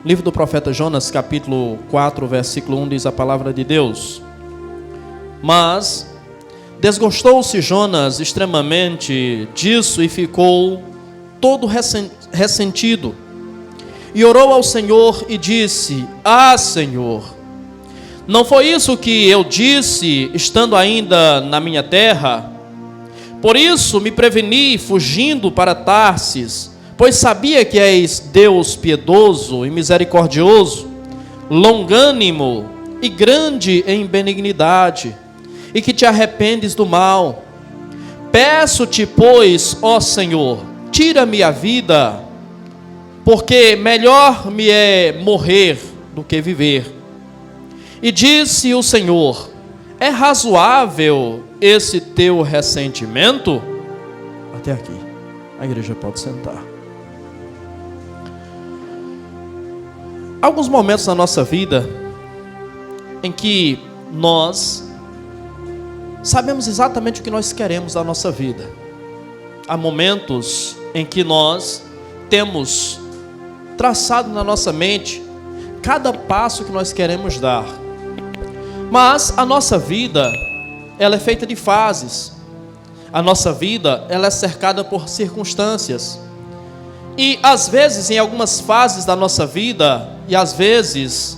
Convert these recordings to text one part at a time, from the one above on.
Livro do profeta Jonas, capítulo 4, versículo 1, diz a palavra de Deus: Mas desgostou-se Jonas extremamente disso e ficou todo ressentido. E orou ao Senhor e disse: Ah, Senhor, não foi isso que eu disse, estando ainda na minha terra? Por isso me preveni, fugindo para Tarsis, pois sabia que és Deus piedoso e misericordioso, longânimo e grande em benignidade, e que te arrependes do mal. Peço-te, pois, ó Senhor, tira-me a vida, porque melhor me é morrer do que viver. E disse o Senhor: é razoável esse teu ressentimento? Até aqui. A igreja pode sentar. Alguns momentos na nossa vida em que nós sabemos exatamente o que nós queremos da nossa vida. Há momentos em que nós temos traçado na nossa mente cada passo que nós queremos dar. Mas a nossa vida, ela é feita de fases. A nossa vida, ela é cercada por circunstâncias. E às vezes, em algumas fases da nossa vida, e às vezes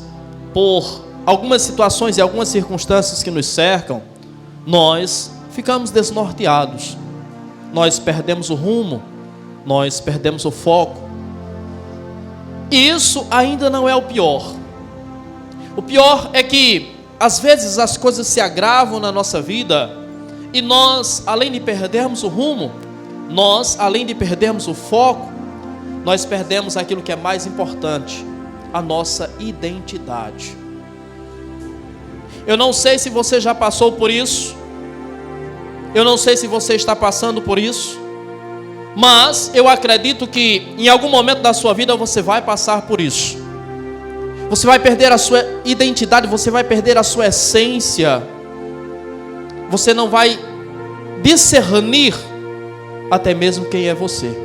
por algumas situações e algumas circunstâncias que nos cercam, nós ficamos desnorteados. Nós perdemos o rumo, nós perdemos o foco. E isso ainda não é o pior. O pior é que às vezes as coisas se agravam na nossa vida e nós, além de perdermos o rumo, nós, além de perdermos o foco, nós perdemos aquilo que é mais importante, a nossa identidade. Eu não sei se você já passou por isso, eu não sei se você está passando por isso, mas eu acredito que em algum momento da sua vida você vai passar por isso. Você vai perder a sua identidade, você vai perder a sua essência. Você não vai discernir até mesmo quem é você.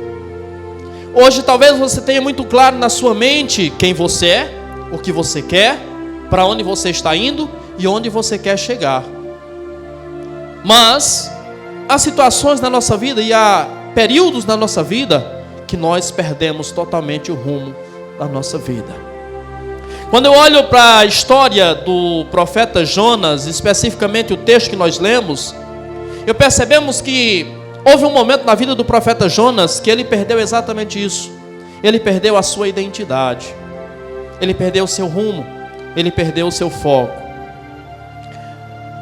Hoje talvez você tenha muito claro na sua mente quem você é, o que você quer, para onde você está indo e onde você quer chegar. Mas há situações na nossa vida e há períodos na nossa vida que nós perdemos totalmente o rumo da nossa vida. Quando eu olho para a história do profeta Jonas, especificamente o texto que nós lemos, eu percebemos que houve um momento na vida do profeta Jonas que ele perdeu exatamente isso. Ele perdeu a sua identidade, ele perdeu o seu rumo, ele perdeu o seu foco.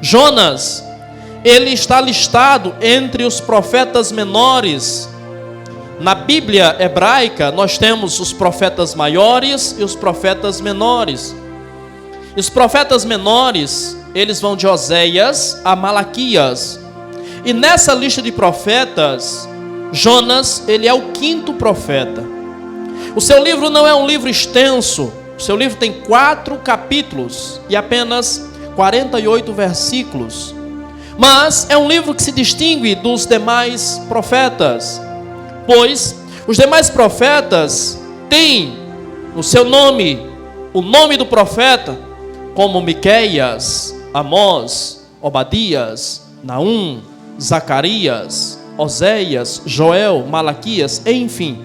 Jonas, ele está listado entre os profetas menores. Na Bíblia hebraica, nós temos os profetas maiores e os profetas menores. E os profetas menores, eles vão de Oséias a Malaquias. E nessa lista de profetas, Jonas, ele é o 5º profeta. O seu livro não é um livro extenso. O seu livro tem 4 capítulos e apenas 48 versículos. Mas é um livro que se distingue dos demais profetas, pois os demais profetas têm no seu nome o nome do profeta, como Miqueias, Amós, Obadias, Naum, Zacarias, Oséias, Joel, Malaquias, enfim.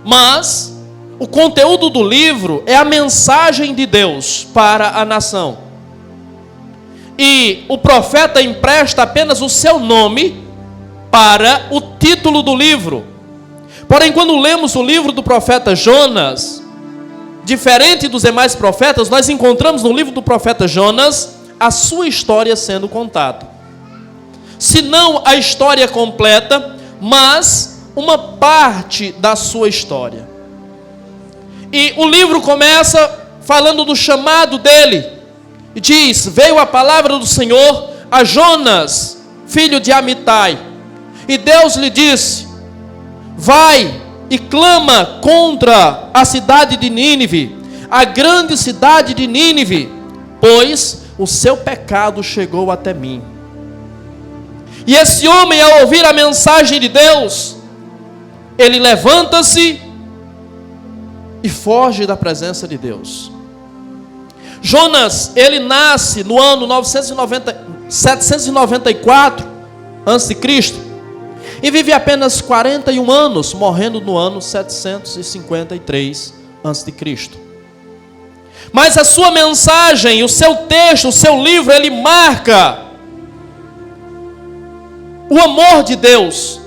Mas o conteúdo do livro é a mensagem de Deus para a nação. E o profeta empresta apenas o seu nome para o título do livro. Porém, quando lemos o livro do profeta Jonas, diferente dos demais profetas, nós encontramos no livro do profeta Jonas a sua história sendo contada. Se não a história completa, mas uma parte da sua história. E o livro começa falando do chamado dele. E diz: veio a palavra do Senhor a Jonas, filho de Amitai. E Deus lhe disse: vai e clama contra a cidade de Nínive, a grande cidade de Nínive, pois o seu pecado chegou até mim. E esse homem, ao ouvir a mensagem de Deus, ele levanta-se e foge da presença de Deus. Jonas, ele nasce no ano 794 a.C. e vive apenas 41 anos, morrendo no ano 753 a.C. Mas a sua mensagem, o seu texto, o seu livro, ele marca o amor de Deus.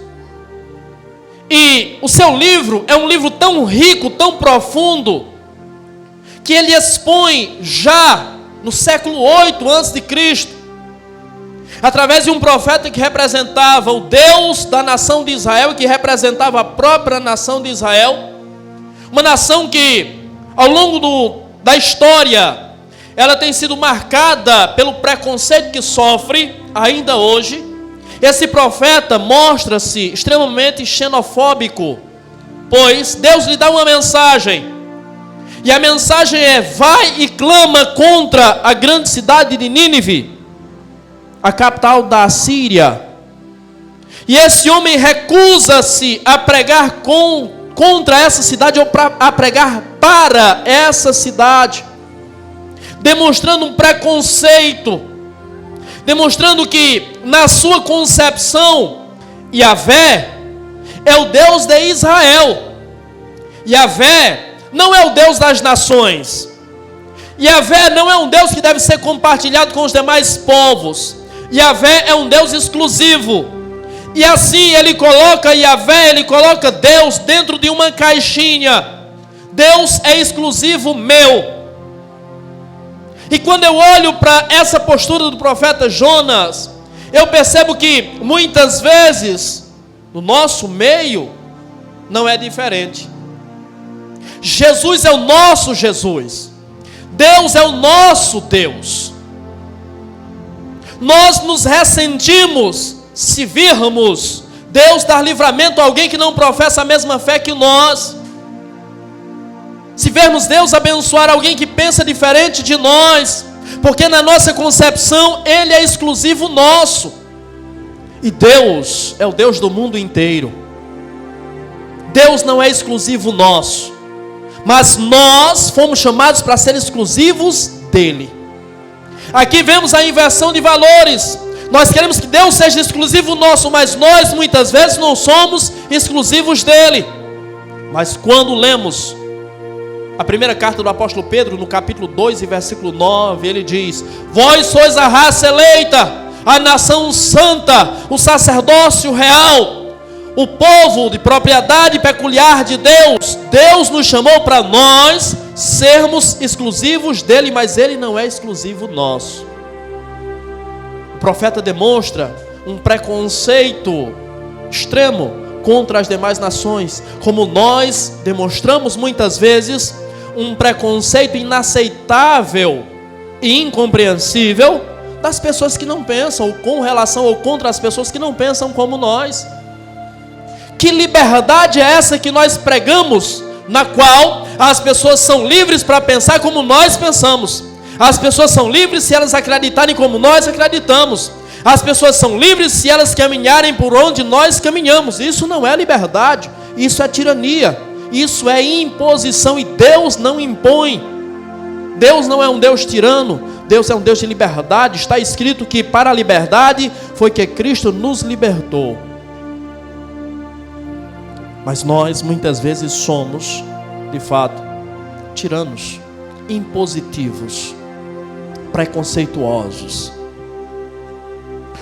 E o seu livro é um livro tão rico, tão profundo, que ele expõe já no século 8 a.C., através de um profeta que representava o Deus da nação de Israel, que representava a própria nação de Israel, uma nação que, ao longo da história, ela tem sido marcada pelo preconceito que sofre ainda hoje. Esse profeta mostra-se extremamente xenofóbico, pois Deus lhe dá uma mensagem, e a mensagem é: vai e clama contra a grande cidade de Nínive, a capital da Assíria. E esse homem recusa-se a pregar contra essa cidade, ou a pregar para essa cidade, demonstrando um preconceito, demonstrando que na sua concepção Yahvé é o Deus de Israel. Yahvé não é o Deus das nações. Yahvé não é um Deus que deve ser compartilhado com os demais povos. Yahvé é um Deus exclusivo. E assim ele coloca Yahvé, ele coloca Deus dentro de uma caixinha. Deus é exclusivo meu. E quando eu olho para essa postura do profeta Jonas, eu percebo que muitas vezes no nosso meio não é diferente. Jesus é o nosso Jesus. Deus é o nosso Deus. Nós nos ressentimos se virmos Deus dar livramento a alguém que não professa a mesma fé que nós. Se vermos Deus abençoar alguém que pensa diferente de nós, porque na nossa concepção Ele é exclusivo nosso. E Deus é o Deus do mundo inteiro. Deus não é exclusivo nosso, mas nós fomos chamados para ser exclusivos dEle. Aqui vemos a inversão de valores. Nós queremos que Deus seja exclusivo nosso, mas nós muitas vezes não somos exclusivos dEle. Mas quando lemos a primeira carta do apóstolo Pedro, no capítulo 2 e versículo 9, ele diz: vós sois a raça eleita, a nação santa, o sacerdócio real, o povo de propriedade peculiar de Deus. Deus nos chamou para nós sermos exclusivos dele, mas ele não é exclusivo nosso. O profeta demonstra um preconceito extremo contra as demais nações, como nós demonstramos muitas vezes um preconceito inaceitável e incompreensível das pessoas que não pensam, ou com relação ou contra as pessoas que não pensam como nós. Que liberdade é essa que nós pregamos, na qual as pessoas são livres para pensar como nós pensamos? As pessoas são livres se elas acreditarem como nós acreditamos. As pessoas são livres se elas caminharem por onde nós caminhamos. Isso não é liberdade, isso é tirania, isso é imposição, e Deus não impõe. Deus não é um Deus tirano, Deus é um Deus de liberdade. Está escrito que para a liberdade foi que Cristo nos libertou. Mas nós muitas vezes somos, de fato, tiranos, impositivos, preconceituosos.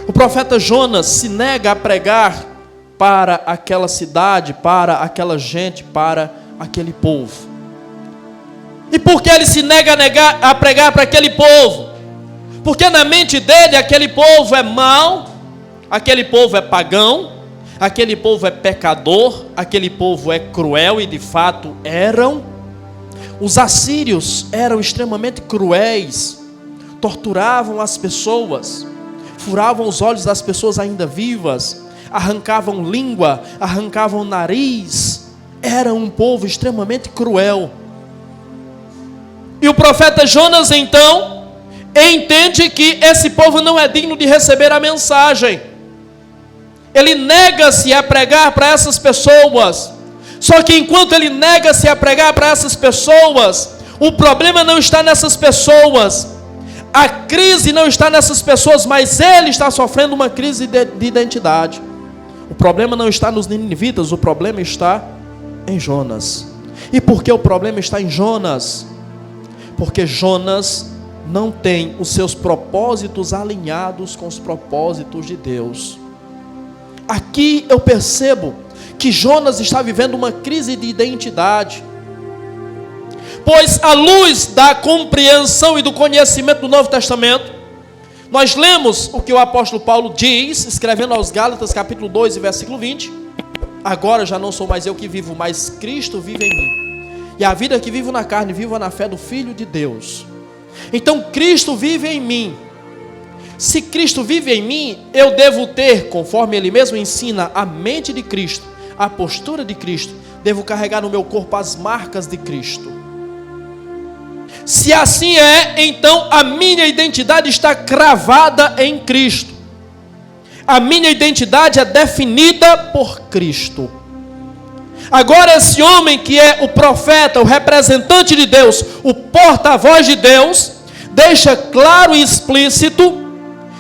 O profeta Jonas se nega a pregar para aquela cidade, para aquela gente, para aquele povo. E por que ele se nega a pregar para aquele povo? Porque na mente dele aquele povo é mau, aquele povo é pagão, aquele povo é pecador, aquele povo é cruel, e de fato eram. Os assírios eram extremamente cruéis, torturavam as pessoas, furavam os olhos das pessoas ainda vivas, arrancavam língua, arrancavam nariz. Era um povo extremamente cruel. E o profeta Jonas então entende que esse povo não é digno de receber a mensagem. Ele nega-se a pregar para essas pessoas, Só que enquanto ele nega-se a pregar para essas pessoas, o problema não está nessas pessoas, a crise não está nessas pessoas, mas ele está sofrendo uma crise de identidade. O problema não está nos ninivitas, o problema está em Jonas. E por que o problema está em Jonas? Porque Jonas não tem os seus propósitos alinhados com os propósitos de Deus. Aqui eu percebo que Jonas está vivendo uma crise de identidade. Pois à luz da compreensão e do conhecimento do Novo Testamento, nós lemos o que o apóstolo Paulo diz, escrevendo aos Gálatas, capítulo 2 e versículo 20. Agora já não sou mais eu que vivo, mas Cristo vive em mim. E a vida que vivo na carne, vivo na fé do Filho de Deus. Então Cristo vive em mim. Se Cristo vive em mim, eu devo ter, conforme Ele mesmo ensina, a mente de Cristo, a postura de Cristo. Devo carregar no meu corpo as marcas de Cristo. Se assim é, então a minha identidade está cravada em Cristo. A minha identidade é definida por Cristo. Agora esse homem que é o profeta, o representante de Deus, o porta-voz de Deus, deixa claro e explícito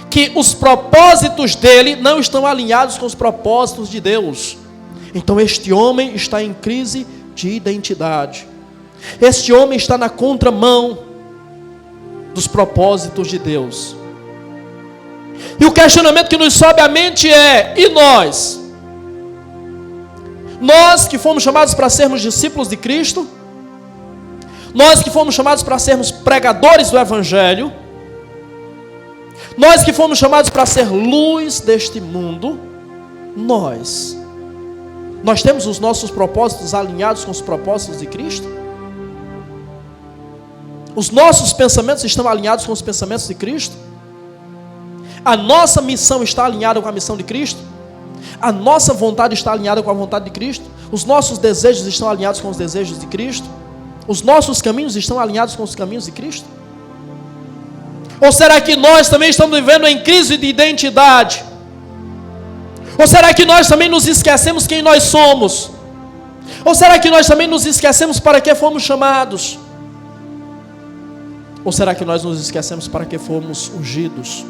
que os propósitos dele não estão alinhados com os propósitos de Deus. Então este homem está em crise de identidade. Este homem está na contramão dos propósitos de Deus. E o questionamento que nos sobe à mente é: e nós? Nós que fomos chamados para sermos discípulos de Cristo, nós que fomos chamados para sermos pregadores do Evangelho, nós que fomos chamados para ser luz deste mundo, nós temos os nossos propósitos alinhados com os propósitos de Cristo? Os nossos pensamentos estão alinhados com os pensamentos de Cristo? A nossa missão está alinhada com a missão de Cristo? A nossa vontade está alinhada com a vontade de Cristo? Os nossos desejos estão alinhados com os desejos de Cristo? Os nossos caminhos estão alinhados com os caminhos de Cristo? Ou será que nós também estamos vivendo em crise de identidade? Ou será que nós também nos esquecemos quem nós somos? Ou será que nós também nos esquecemos para que fomos chamados? Ou será que nós nos esquecemos para que fomos ungidos?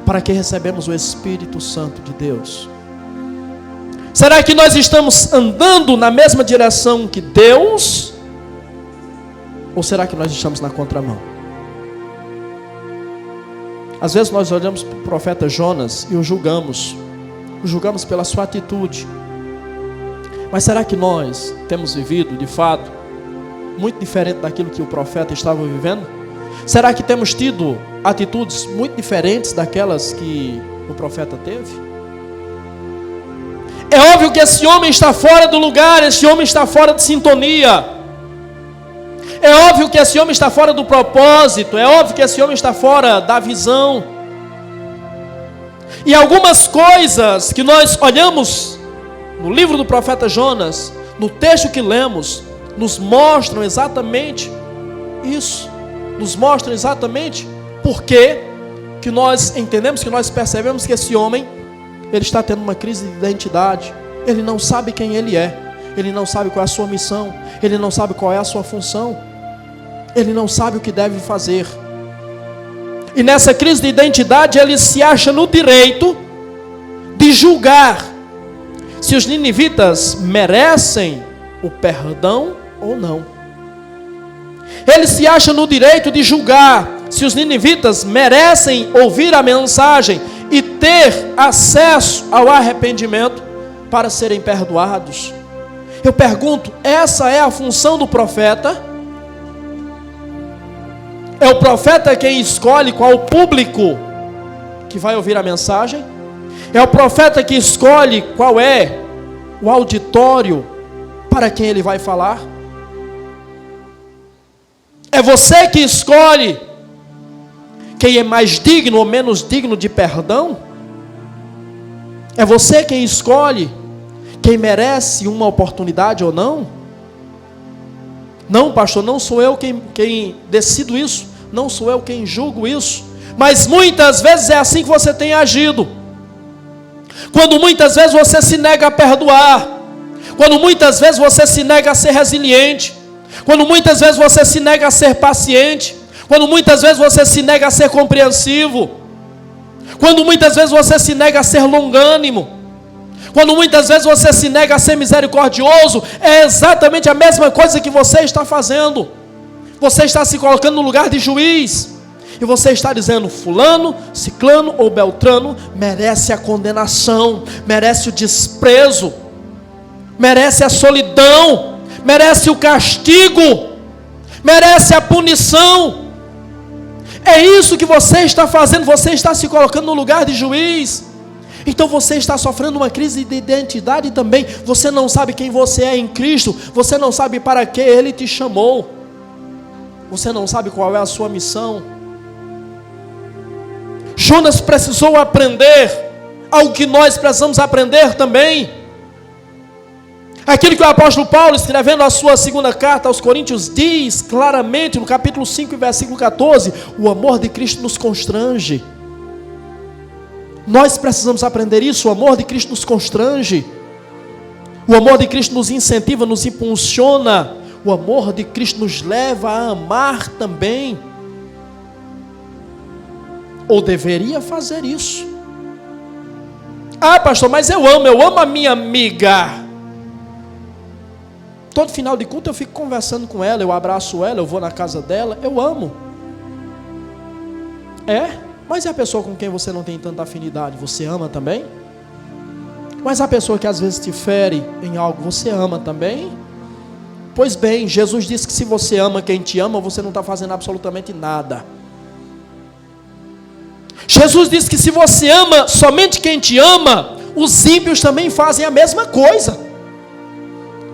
Para que recebemos o Espírito Santo de Deus? Será que nós estamos andando na mesma direção que Deus? Ou será que nós estamos na contramão? Às vezes nós olhamos para o profeta Jonas e o julgamos pela sua atitude. Mas será que nós temos vivido, de fato, muito diferente daquilo que o profeta estava vivendo? Será que temos tido atitudes muito diferentes daquelas que o profeta teve? É óbvio que esse homem está fora do lugar, esse homem está fora de sintonia. É óbvio que esse homem está fora do propósito, é óbvio que esse homem está fora da visão. E algumas coisas que nós olhamos no livro do profeta Jonas, no texto que lemos, nos mostram exatamente isso. Nos mostram exatamente porque que nós entendemos, que nós percebemos que esse homem, ele está tendo uma crise de identidade. Ele não sabe quem ele é, ele não sabe qual é a sua missão, ele não sabe qual é a sua função, ele não sabe o que deve fazer. E nessa crise de identidade ele se acha no direito de julgar se os ninivitas merecem o perdão ou não. Ele se acha no direito de julgar se os ninivitas merecem ouvir a mensagem e ter acesso ao arrependimento para serem perdoados. Eu pergunto, essa é a função do profeta? É o profeta quem escolhe qual o público que vai ouvir a mensagem? É o profeta que escolhe qual é o auditório para quem ele vai falar? É você que escolhe quem é mais digno ou menos digno de perdão? É você quem escolhe quem merece uma oportunidade ou não? Não, pastor, não sou eu quem decido isso, não sou eu quem julgo isso, mas muitas vezes é assim que você tem agido. Quando muitas vezes você se nega a perdoar, Quando muitas vezes você se nega a ser resiliente, quando muitas vezes você se nega a ser paciente, quando muitas vezes você se nega a ser compreensivo, quando muitas vezes você se nega a ser longânimo, quando muitas vezes você se nega a ser misericordioso, é exatamente a mesma coisa que você está fazendo. Você está se colocando no lugar de juiz, e você está dizendo: fulano, ciclano ou beltrano merece a condenação, merece o desprezo, merece a solidão, merece o castigo, merece a punição. É isso que você está fazendo, você está se colocando no lugar de juiz. Então você está sofrendo uma crise de identidade também. Você não sabe quem você é em Cristo, você não sabe para que Ele te chamou, você não sabe qual é a sua missão. Jonas precisou aprender algo que nós precisamos aprender também. Aquilo que o apóstolo Paulo, escrevendo a sua segunda carta aos Coríntios, diz claramente no capítulo 5, versículo 14: o amor de Cristo nos constrange. Nós precisamos aprender isso. O amor de Cristo nos constrange, o amor de Cristo nos incentiva, nos impulsiona, o amor de Cristo nos leva a amar também, ou deveria fazer isso. Ah, pastor, mas eu amo a minha amiga. Todo final de culto eu fico conversando com ela, eu abraço ela, eu vou na casa dela, eu amo. Mas e a pessoa com quem você não tem tanta afinidade, você ama também? Mas a pessoa que às vezes te fere em algo, você ama também? Pois bem, Jesus disse que se você ama quem te ama, você não está fazendo absolutamente nada. Jesus disse que se você ama somente quem te ama, os ímpios também fazem a mesma coisa.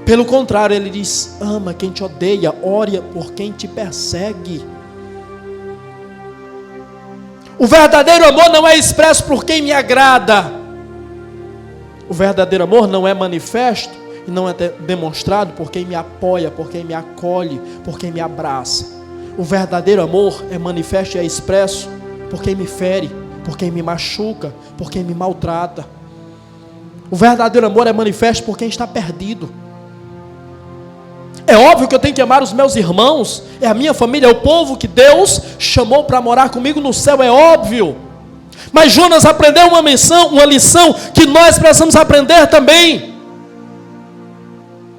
Pelo contrário, ele diz: ama quem te odeia, ore por quem te persegue. O verdadeiro amor não é expresso por quem me agrada. O verdadeiro amor não é manifesto e não é demonstrado por quem me apoia, por quem me acolhe, por quem me abraça. O verdadeiro amor é manifesto e é expresso por quem me fere, por quem me machuca, por quem me maltrata. O verdadeiro amor é manifesto por quem está perdido. É óbvio que eu tenho que amar os meus irmãos, é a minha família, é o povo que Deus chamou para morar comigo no céu, é óbvio. Mas Jonas aprendeu uma lição que nós precisamos aprender também.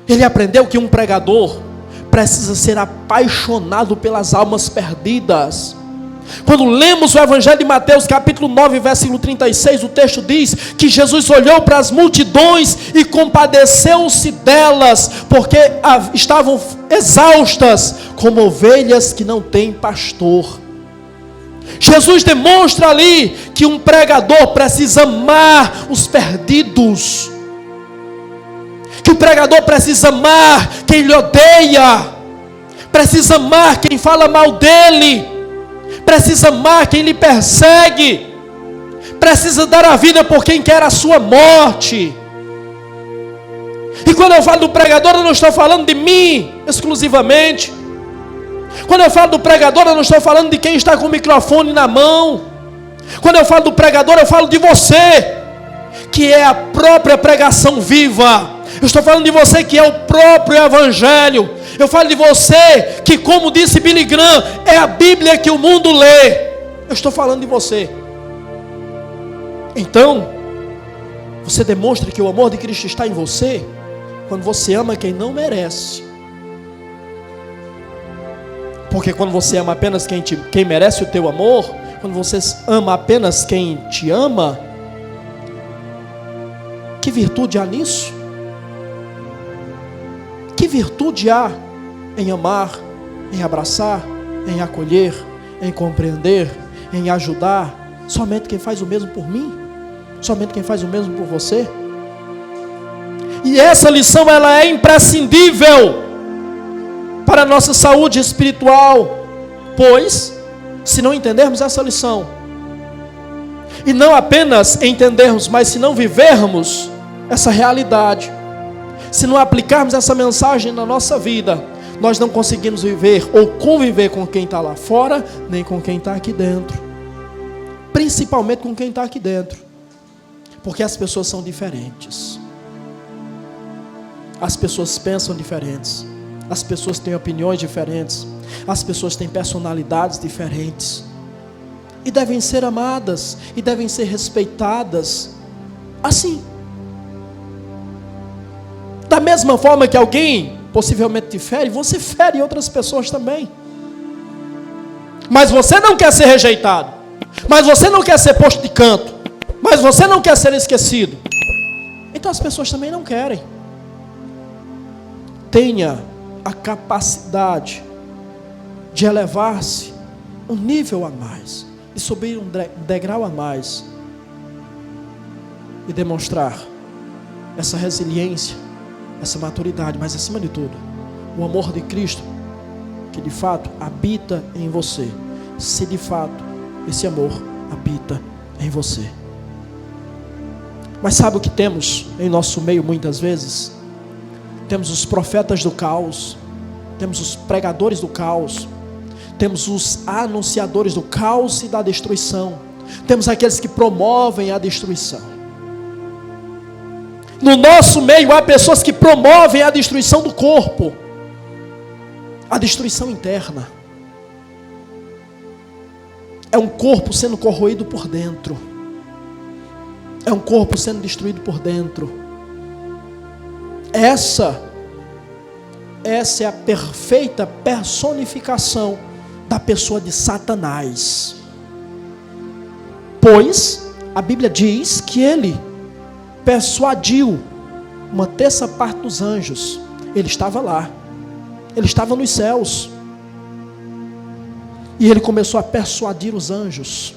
Ele aprendeu que um pregador precisa ser apaixonado pelas almas perdidas. Quando lemos o Evangelho de Mateus, capítulo 9, versículo 36, o texto diz que Jesus olhou para as multidões e compadeceu-se delas, porque estavam exaustas, como ovelhas que não têm pastor. Jesus demonstra ali que um pregador precisa amar os perdidos, que o pregador precisa amar quem lhe odeia, precisa amar quem fala mal dele, precisa amar quem lhe persegue, precisa dar a vida por quem quer a sua morte. E quando eu falo do pregador, eu não estou falando de mim exclusivamente. Quando eu falo do pregador, eu não estou falando de quem está com o microfone na mão. Quando eu falo do pregador, eu falo de você, que é a própria pregação viva. Eu estou falando de você que é o próprio Evangelho. Eu falo de você que, como disse Billy Graham, é a Bíblia que o mundo lê. Eu estou falando de você. Então, você demonstra que o amor de Cristo está em você quando você ama quem não merece. Porque quando você ama apenas quem merece o teu amor, quando você ama apenas quem te ama, que virtude há nisso? Que virtude há em amar, em abraçar, em acolher, em compreender, em ajudar? Somente quem faz o mesmo por mim? Somente quem faz o mesmo por você? E essa lição, ela é imprescindível para a nossa saúde espiritual, pois, se não entendermos essa lição, e não apenas entendermos, mas se não vivermos essa realidade, se não aplicarmos essa mensagem na nossa vida, nós não conseguimos viver ou conviver com quem está lá fora, nem com quem está aqui dentro. Principalmente com quem está aqui dentro, porque as pessoas são diferentes. As pessoas pensam diferentes, as pessoas têm opiniões diferentes, as pessoas têm personalidades diferentes, e devem ser amadas, e devem ser respeitadas, assim. Da mesma forma que alguém possivelmente te fere, você fere outras pessoas também. Mas você não quer ser rejeitado, mas você não quer ser posto de canto, mas você não quer ser esquecido, então as pessoas também não querem. Tenha a capacidade de elevar-se um nível a mais, de subir um degrau a mais, e demonstrar essa resiliência, essa maturidade, mas acima de tudo, o amor de Cristo, que de fato habita em você, se de fato esse amor habita em você. Mas sabe o que temos em nosso meio muitas vezes? Temos os profetas do caos, temos os pregadores do caos, temos os anunciadores do caos e da destruição, temos aqueles que promovem a destruição. No nosso meio há pessoas que promovem a destruição do corpo, a destruição interna. É um corpo sendo corroído por dentro, é um corpo sendo destruído por dentro. Essa é a perfeita personificação da pessoa de Satanás. Pois a Bíblia diz que ele persuadiu uma terça parte dos anjos. Ele estava lá, ele estava nos céus, e ele começou a persuadir os anjos,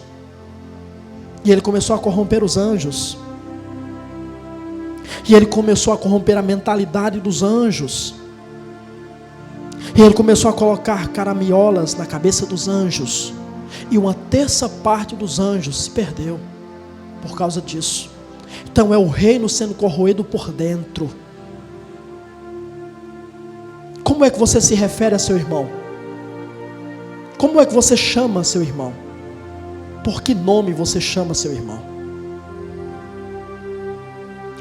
e ele começou a corromper os anjos, e ele começou a corromper a mentalidade dos anjos, e ele começou a colocar caraminholas na cabeça dos anjos, e uma terça parte dos anjos se perdeu por causa disso. Então é o reino sendo corroído por dentro. Como é que você se refere a seu irmão? Como é que você chama seu irmão? Por que nome você chama seu irmão?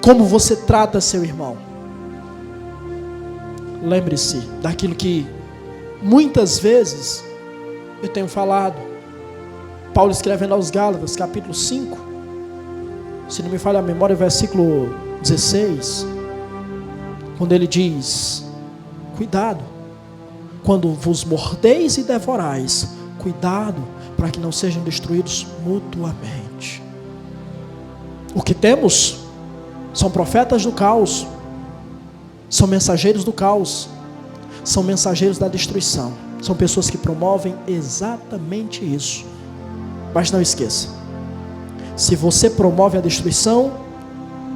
Como você trata seu irmão? Lembre-se daquilo que muitas vezes eu tenho falado. Paulo escrevendo aos Gálatas, capítulo 5, se não me falha a memória, versículo 16, quando ele diz: cuidado, quando vos mordeis e devorais, cuidado para que não sejam destruídos mutuamente. O que temos são profetas do caos, são mensageiros do caos, são mensageiros da destruição, são pessoas que promovem exatamente isso. Mas não esqueça, se você promove a destruição,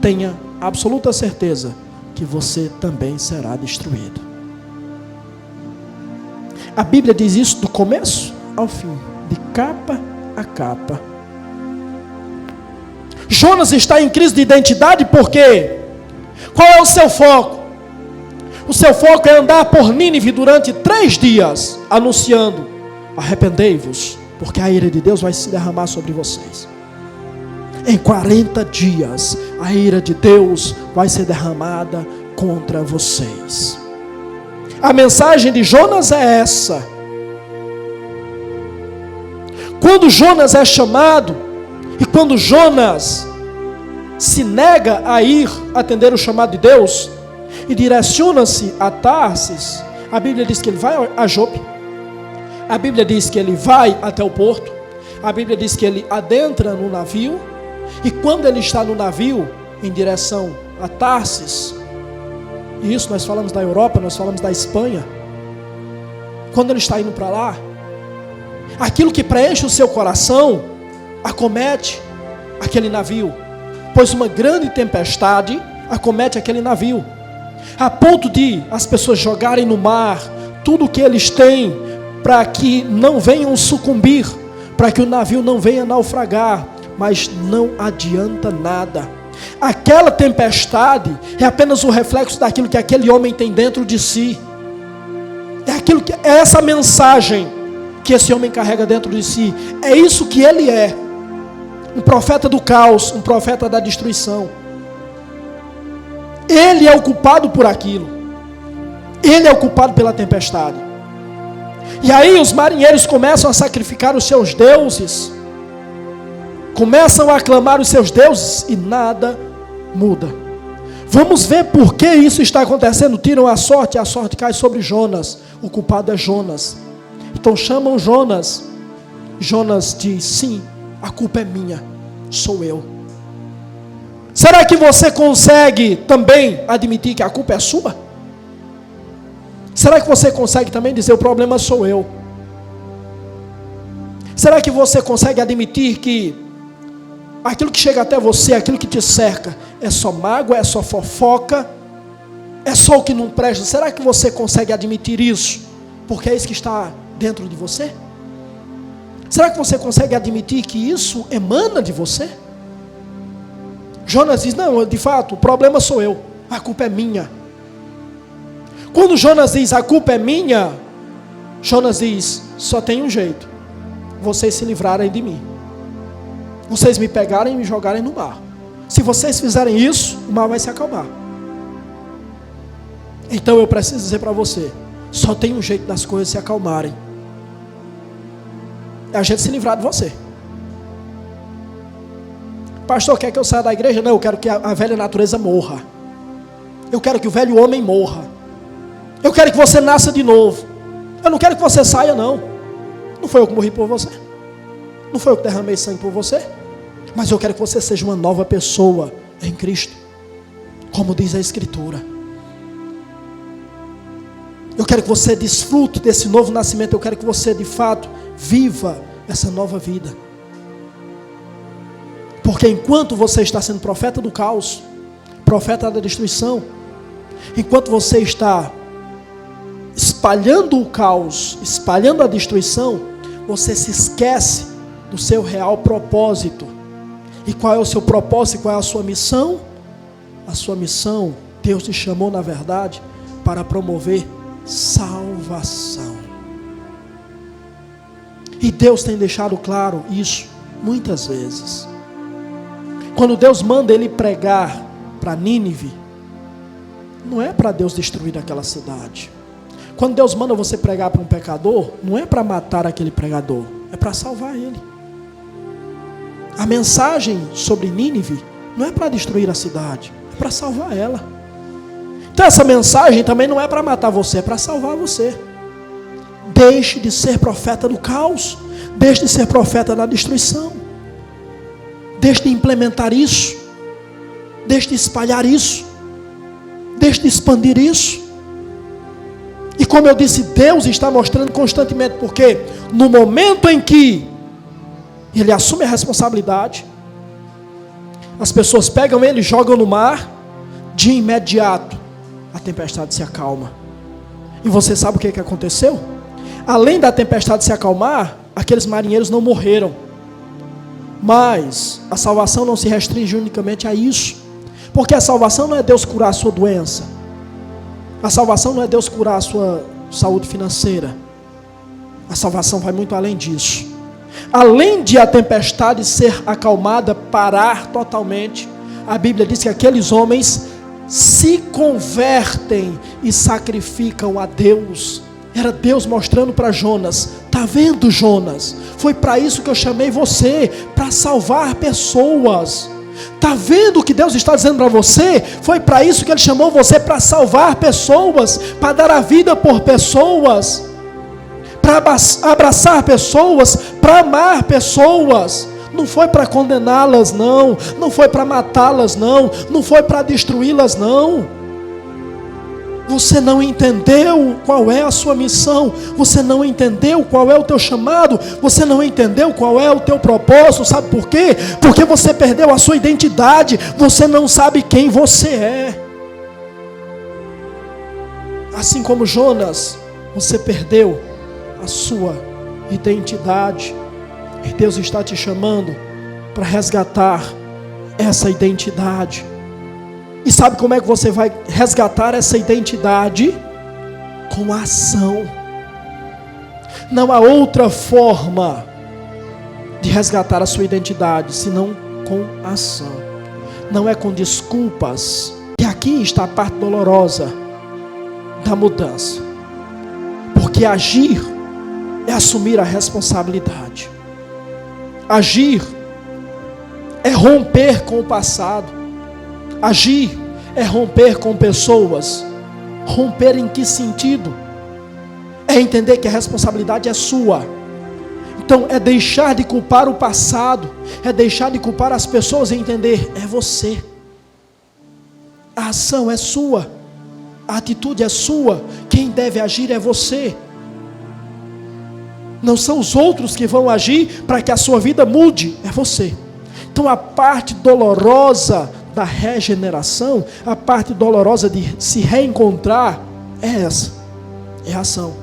tenha absoluta certeza que você também será destruído. A Bíblia diz isso do começo ao fim, de capa a capa. Jonas está em crise de identidade porque qual é o seu foco? O seu foco é andar por Nínive durante 3 dias, anunciando: arrependei-vos, porque a ira de Deus vai se derramar sobre vocês. Em 40 dias, a ira de Deus vai ser derramada contra vocês. A mensagem de Jonas é essa. Quando Jonas é chamado, e quando Jonas se nega a ir atender o chamado de Deus, e direciona-se a Tarsis, a Bíblia diz que ele vai a Jope, a Bíblia diz que ele vai até o porto, a Bíblia diz que ele adentra no navio, e quando ele está no navio, em direção a Tarsis, e isso nós falamos da Europa, nós falamos da Espanha, quando ele está indo para lá, aquilo que preenche o seu coração, acomete aquele navio, pois uma grande tempestade acomete aquele navio, a ponto de as pessoas jogarem no mar tudo o que eles têm, para que não venham sucumbir, para que o navio não venha naufragar, mas não adianta nada. Aquela tempestade é apenas o reflexo daquilo que aquele homem tem dentro de si. É essa mensagem que esse homem carrega dentro de si. É isso que ele é. Um profeta do caos, um profeta da destruição. Ele é o culpado por aquilo. Ele é o culpado pela tempestade. E aí os marinheiros começam a sacrificar os seus deuses, começam a aclamar os seus deuses e nada muda. Vamos ver por que isso está acontecendo. Tiram a sorte cai sobre Jonas. O culpado é Jonas. Então chamam Jonas. Jonas diz: sim, a culpa é minha, sou eu. Será que você consegue também admitir que a culpa é sua? Será que você consegue também dizer: o problema sou eu? Será que você consegue admitir que aquilo que chega até você, aquilo que te cerca, é só mágoa, é só fofoca, é só o que não presta? Será que você consegue admitir isso? Porque é isso que está dentro de você? Será que você consegue admitir que isso emana de você? Jonas diz: não, de fato, o problema sou eu, a culpa é minha. Quando Jonas diz: a culpa é minha, Jonas diz: só tem um jeito, vocês se livrarem de mim, vocês me pegarem e me jogarem no mar. Se vocês fizerem isso, o mar vai se acalmar. Então eu preciso dizer para você, só tem um jeito das coisas se acalmarem: é a gente se livrar de você. Pastor, quer que eu saia da igreja? Não, eu quero que a velha natureza morra. Eu quero que o velho homem morra. Eu quero que você nasça de novo. Eu não quero que você saia, não. Não foi eu que morri por você. Não foi eu que derramei sangue por você. Mas eu quero que você seja uma nova pessoa em Cristo, como diz a Escritura. Eu quero que você desfrute desse novo nascimento. Eu quero que você de fato viva essa nova vida. Porque enquanto você está sendo profeta do caos, profeta da destruição, enquanto você está espalhando o caos, espalhando a destruição, você se esquece do seu real propósito. E qual é o seu propósito? Qual é a sua missão? A sua missão, Deus te chamou na verdade para promover salvação. E Deus tem deixado claro isso muitas vezes. Quando Deus manda ele pregar para Nínive, não é para Deus destruir aquela cidade. Quando Deus manda você pregar para um pecador, não é para matar aquele pregador, é para salvar ele. A mensagem sobre Nínive não é para destruir a cidade, é para salvar ela. Então essa mensagem também não é para matar você, é para salvar você. Deixe de ser profeta do caos, deixe de ser profeta da destruição. Deixe de implementar isso, deixe de espalhar isso, deixe de expandir isso. E como eu disse, Deus está mostrando constantemente, porque no momento em que Ele assume a responsabilidade, as pessoas pegam Ele e jogam no mar, de imediato a tempestade se acalma. E você sabe o que aconteceu? Além da tempestade se acalmar, aqueles marinheiros não morreram. Mas a salvação não se restringe unicamente a isso. Porque a salvação não é Deus curar a sua doença. A salvação não é Deus curar a sua saúde financeira. A salvação vai muito além disso. Além de a tempestade ser acalmada, parar totalmente, a Bíblia diz que aqueles homens se convertem e sacrificam a Deus. Era Deus mostrando para Jonas: está vendo, Jonas? Foi para isso que eu chamei você, para salvar pessoas. Está vendo o que Deus está dizendo para você? Foi para isso que Ele chamou você, para salvar pessoas, para dar a vida por pessoas, para abraçar pessoas, para amar pessoas. Não foi para condená-las, não. Não foi para matá-las, não. Não foi para destruí-las, não. Você não entendeu qual é a sua missão. Você não entendeu qual é o teu chamado. Você não entendeu qual é o teu propósito. Sabe por quê? Porque você perdeu a sua identidade. Você não sabe quem você é. Assim como Jonas, você perdeu a sua identidade. E Deus está te chamando para resgatar essa identidade. E sabe como é que você vai resgatar essa identidade? Com ação. Não há outra forma de resgatar a sua identidade senão com ação. Não é com desculpas, E aqui está a parte dolorosa da mudança. Porque agir é assumir a responsabilidade. Agir é romper com o passado. Agir é romper com pessoas. Romper em que sentido? É entender que a responsabilidade é sua. Então é deixar de culpar o passado, é deixar de culpar as pessoas e entender, é você. A ação é sua, a atitude é sua, quem deve agir é você. Não são os outros que vão agir para que a sua vida mude, é você. Então a parte dolorosa da regeneração, a parte dolorosa de se reencontrar, é essa, é a ação.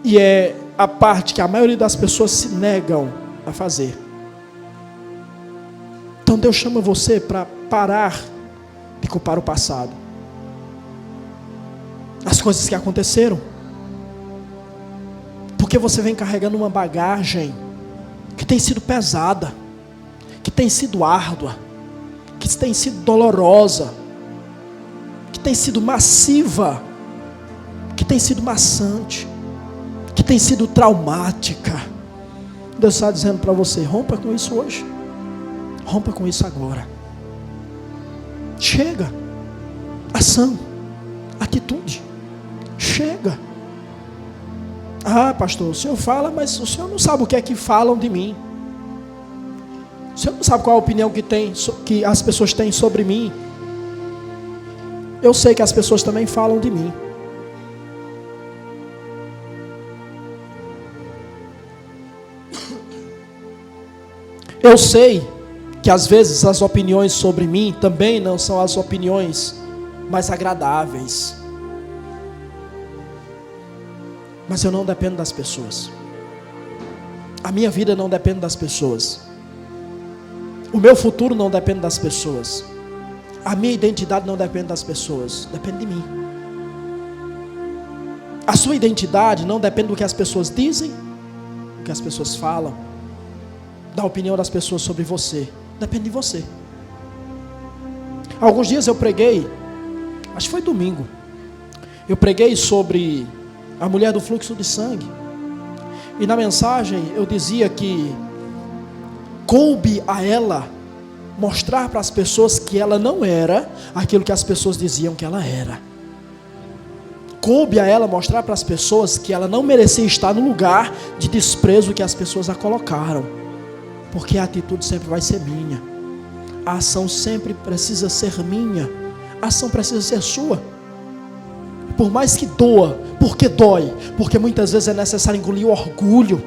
E é a parte que a maioria das pessoas se negam a fazer. Então Deus chama você para parar de culpar o passado. As coisas que aconteceram. Porque você vem carregando uma bagagem que tem sido pesada, que tem sido árdua, que tem sido dolorosa, que tem sido massiva, que tem sido maçante, que tem sido traumática. Deus está dizendo para você, rompa com isso hoje. Rompa com isso agora. Chega. Ação. Atitude. Chega. Ah, pastor, o senhor fala, mas o senhor não sabe o que é que falam de mim. O senhor não sabe qual a opinião que as pessoas têm sobre mim. Eu sei que as pessoas também falam de mim. Eu sei que às vezes as opiniões sobre mim também não são as opiniões mais agradáveis. Mas eu não dependo das pessoas. A minha vida não depende das pessoas. O meu futuro não depende das pessoas. A minha identidade não depende das pessoas. Depende de mim. A sua identidade não depende do que as pessoas dizem, do que as pessoas falam, da opinião das pessoas sobre você. Depende de você. Alguns dias eu preguei, acho que foi domingo, eu preguei sobre a mulher do fluxo de sangue. E na mensagem eu dizia que coube a ela mostrar para as pessoas que ela não era aquilo que as pessoas diziam que ela era. Coube a ela mostrar para as pessoas que ela não merecia estar no lugar de desprezo que as pessoas a colocaram. Porque a atitude sempre vai ser minha. A ação sempre precisa ser minha. A ação precisa ser sua. Por mais que doa. Por que dói? Porque muitas vezes é necessário engolir o orgulho.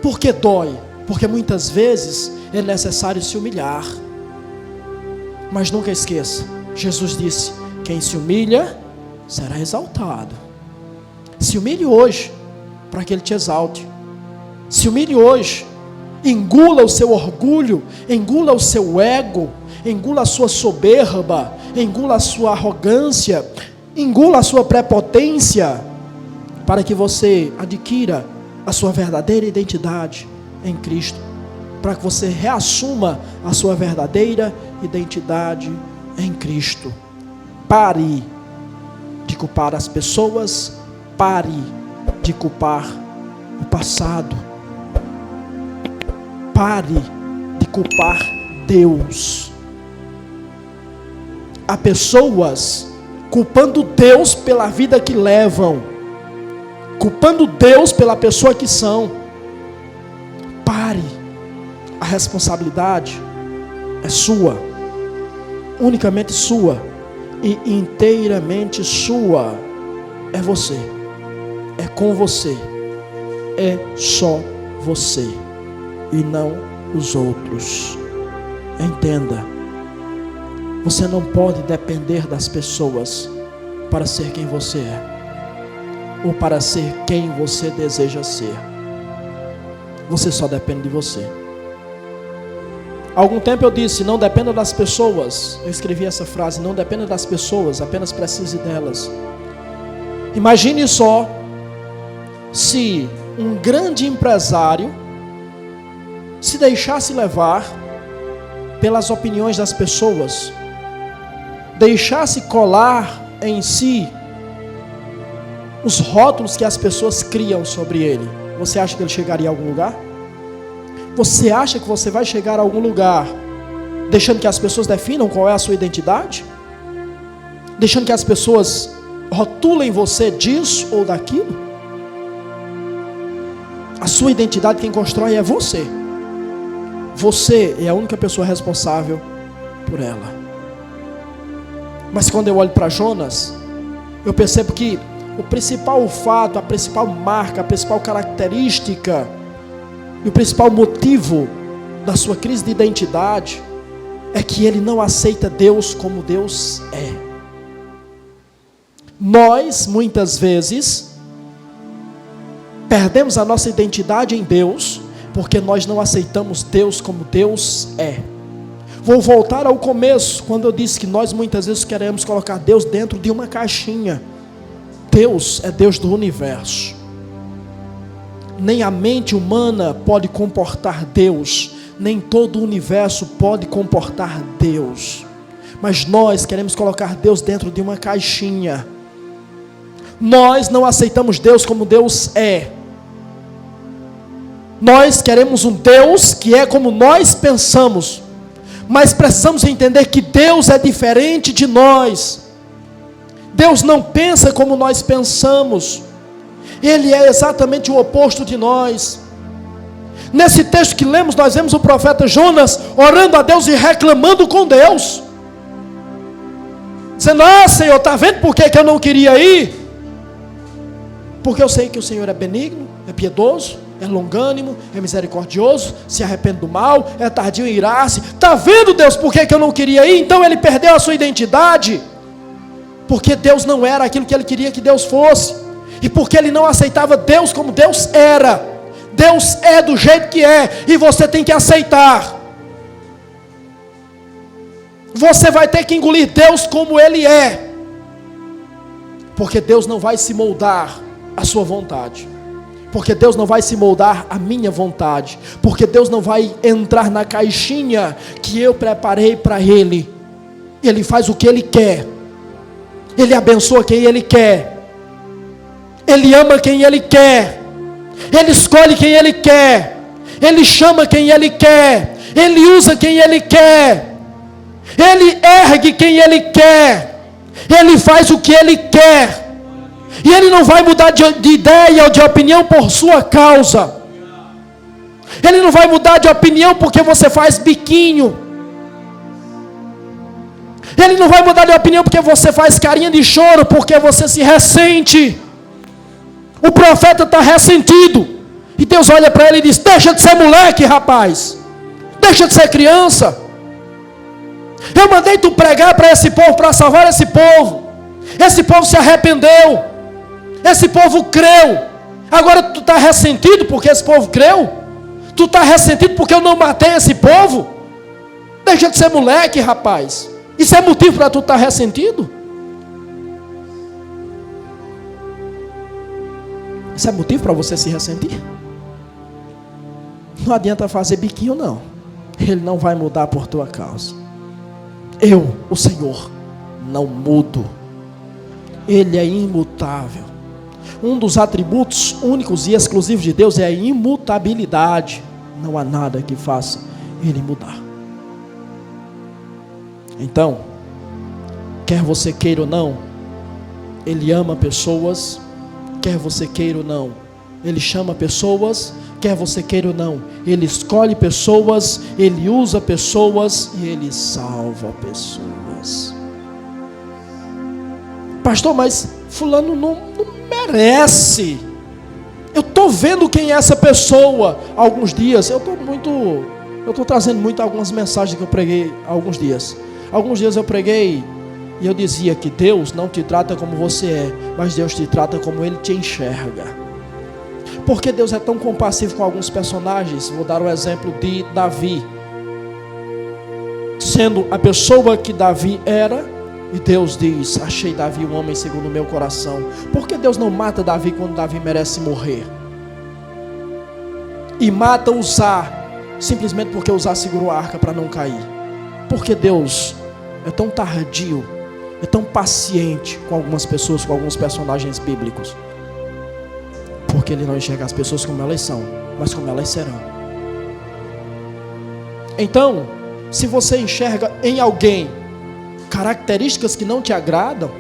Por que dói? Porque muitas vezes é necessário se humilhar. Mas nunca esqueça, Jesus disse, quem se humilha será exaltado. Se humilhe hoje, para que Ele te exalte. Se humilhe hoje, engula o seu orgulho, engula o seu ego, engula a sua soberba, engula a sua arrogância, engula a sua prepotência, para que você adquira a sua verdadeira identidade em Cristo, para que você reassuma a sua verdadeira identidade em Cristo. Pare de culpar as pessoas, pare de culpar o passado, pare de culpar Deus. Há pessoas culpando Deus pela vida que levam, culpando Deus pela pessoa que são. Pare, a responsabilidade é sua, unicamente sua e inteiramente sua. É você, é com você, é só você e não os outros. Entenda, você não pode depender das pessoas para ser quem você é, ou para ser quem você deseja ser. Você só depende de você. Há algum tempo eu disse, não dependa das pessoas. Eu escrevi essa frase, não dependa das pessoas, apenas precise delas. Imagine só se um grande empresário se deixasse levar pelas opiniões das pessoas, deixasse colar em si os rótulos que as pessoas criam sobre ele, você acha que ele chegaria a algum lugar? Você acha que você vai chegar a algum lugar deixando que as pessoas definam qual é a sua identidade? Deixando que as pessoas rotulem você disso ou daquilo? A sua identidade quem constrói é você. Você é a única pessoa responsável por ela. Mas quando eu olho para Jonas, eu percebo que o principal fato, a principal marca, a principal característica e o principal motivo da sua crise de identidade é que ele não aceita Deus como Deus é. Nós, muitas vezes, perdemos a nossa identidade em Deus porque nós não aceitamos Deus como Deus é. Vou voltar ao começo, quando eu disse que nós muitas vezes queremos colocar Deus dentro de uma caixinha. Deus é Deus do universo. Nem a mente humana pode comportar Deus, nem todo o universo pode comportar Deus. Mas nós queremos colocar Deus dentro de uma caixinha. Nós não aceitamos Deus como Deus é. Nós queremos um Deus que é como nós pensamos, mas precisamos entender que Deus é diferente de nós. Deus não pensa como nós pensamos. Ele é exatamente o oposto de nós. Nesse texto que lemos, nós vemos o profeta Jonas orando a Deus e reclamando com Deus, dizendo: Senhor, está vendo por que eu não queria ir? Porque eu sei que o Senhor é benigno, é piedoso, é longânimo, é misericordioso, se arrepende do mal, é tardio em irar-se. Está vendo, Deus, por que eu não queria ir? Então ele perdeu a sua identidade, porque Deus não era aquilo que ele queria que Deus fosse, e porque ele não aceitava Deus como Deus era. Deus é do jeito que é, e você tem que aceitar. Você vai ter que engolir Deus como Ele é, porque Deus não vai se moldar à sua vontade, porque Deus não vai se moldar à minha vontade, porque Deus não vai entrar na caixinha que eu preparei para Ele. Ele faz o que Ele quer, Ele abençoa quem Ele quer, Ele ama quem Ele quer, Ele escolhe quem Ele quer, Ele chama quem Ele quer, Ele usa quem Ele quer, Ele ergue quem Ele quer, Ele faz o que Ele quer, e Ele não vai mudar de ideia ou de opinião por sua causa. Ele não vai mudar de opinião porque você faz biquinho. Ele não vai mudar de opinião porque você faz carinha de choro, porque você se ressente. O profeta está ressentido, e Deus olha para ele e diz: deixa de ser moleque, rapaz, deixa de ser criança. Eu mandei tu pregar para esse povo, para salvar esse povo se arrependeu, esse povo creu. Agora tu está ressentido porque esse povo creu? Tu está ressentido porque eu não matei esse povo? Deixa de ser moleque, rapaz. Isso é motivo para tu estar ressentido? Isso é motivo para você se ressentir? Não adianta fazer biquinho, não. Ele não vai mudar por tua causa. Eu, o Senhor, não mudo. Ele é imutável. Um dos atributos únicos e exclusivos de Deus é a imutabilidade. Não há nada que faça Ele mudar. Então, quer você queira ou não, Ele ama pessoas. Quer você queira ou não, Ele chama pessoas. Quer você queira ou não, Ele escolhe pessoas, Ele usa pessoas e Ele salva pessoas. Pastor, mas fulano não merece. Eu estou vendo quem é essa pessoa. Alguns dias, eu estou trazendo muito algumas mensagens que eu preguei há alguns dias. Alguns dias eu preguei e eu dizia que Deus não te trata como você é, mas Deus te trata como Ele te enxerga. Porque Deus é tão compassivo com alguns personagens. Vou dar o exemplo de Davi, sendo a pessoa que Davi era, e Deus diz: achei Davi um homem segundo o meu coração. Por que Deus não mata Davi quando Davi merece morrer? E mata Uzá simplesmente porque Uzá segurou a arca para não cair. Por que Deus é tão tardio, é tão paciente com algumas pessoas, com alguns personagens bíblicos? Porque Ele não enxerga as pessoas como elas são, mas como elas serão. Então, se você enxerga em alguém características que não te agradam,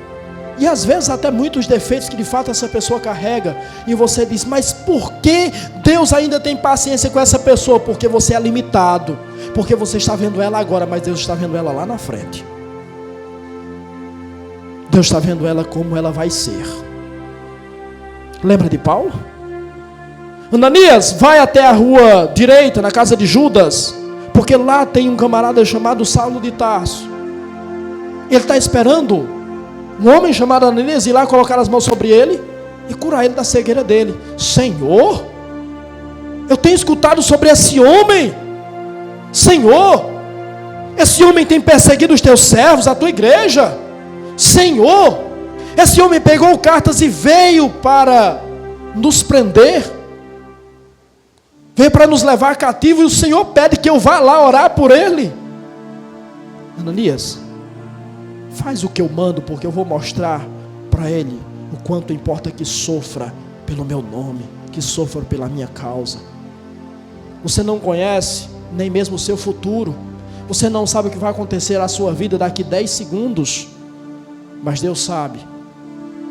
e às vezes até muitos defeitos que de fato essa pessoa carrega, e você diz, mas por que Deus ainda tem paciência com essa pessoa? Porque você é limitado, porque você está vendo ela agora, mas Deus está vendo ela lá na frente. Deus está vendo ela como ela vai ser. Lembra de Paulo? Ananias, vai até a rua direita, na casa de Judas, porque lá tem um camarada chamado Saulo de Tarso. Ele está esperando um homem chamado Ananias ir lá colocar as mãos sobre ele e curar ele da cegueira dele. Senhor, eu tenho escutado sobre esse homem. Senhor, esse homem tem perseguido os teus servos, a tua igreja. Senhor, esse homem pegou cartas e veio para nos prender, veio para nos levar cativo, e o Senhor pede que eu vá lá orar por ele. Ananias, faz o que eu mando, porque eu vou mostrar para ele o quanto importa que sofra pelo meu nome, que sofra pela minha causa. Você não conhece nem mesmo o seu futuro, você não sabe o que vai acontecer na sua vida daqui 10 segundos, mas Deus sabe